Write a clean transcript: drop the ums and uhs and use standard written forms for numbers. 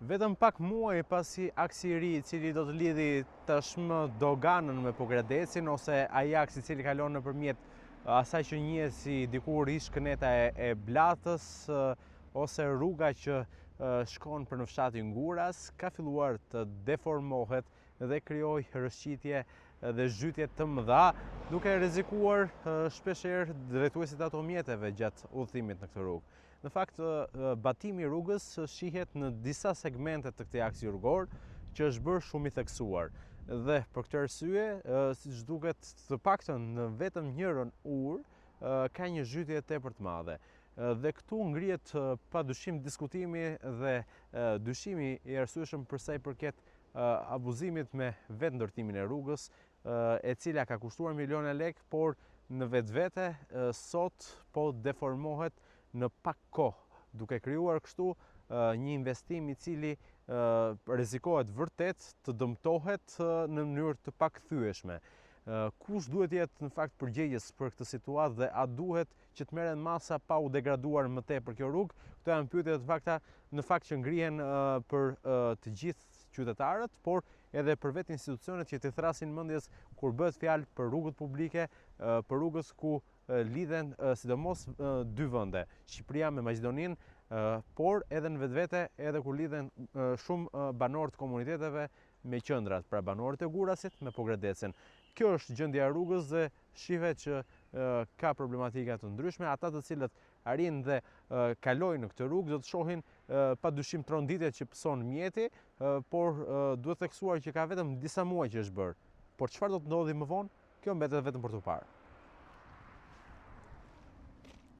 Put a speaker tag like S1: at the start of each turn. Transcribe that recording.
S1: Vetëm pak muaj pasi aksi I ri I cili do të lidhi tashmë doganën me Pogradecin ose ai aks I cili kalon nëpërmjet asaj që njihet si dikur ish këneta e Blatës ose rruga që shkon për në fshatin Nguras, ka filluar të deformohet dhe krijoj rrëshqitje dhe zhytje të mëdha, duke rrezikuar shpeshherë drejtuesit e automjeteve gjatë udhëtimit në këtë rrugë. Në fakt, batimi I rrugës shihet në disa segmente të këtij aksi rrugor, që është bërë shumë I theksuar. Dhe për këtë arsye, siç duket, të paktën në vetëm njërin ur ka një zhytje tepër të madhe. Dhe këtu ngrihet padyshim diskutimi dhe dyshimi I arsyeshëm për sa I përket abuzimit me vetë ndërtimin e rrugës, e cila ka kushtuar miliona lekë, por në vetvete sot po deformohet në pak kohë, duke krijuar kështu një investim I cili rrezikohet vërtet të dëmtohet në mënyrë të pakthyeshme. Kush duhet jetë në fakt përgjegjës për këtë situatë dhe a duhet që të merren masa pa u degraduar më tepër kjo rrugë? Këto janë pyetje të fakta në fakt që ngrihen për të gjithë qytetarët, por edhe për vetë institucionet që të thrasin mendjes kur bëhet fjalë për rrugët publike, për rrugës ku lidhen sidomos dy vende, Shqipëria me Maqedoninë, por edhe në vetvete edhe kur lidhen shumë banorë të komuniteteve me qendrat, pra banorët e Gurasit me Pogradecin. Kjo është gjendja e rrugës dhe shihet që ka problematika të ndryshme. Ata të cilët arrin dhe kalojnë në këtë rrugë do të shohin padyshim tronditet që pëson mjeti, por duhet theksuar që ka vetëm disa muaj që është bërë. Por çfarë do të ndodhi më vonë? Kjo mbetet vetëm për t'u parë.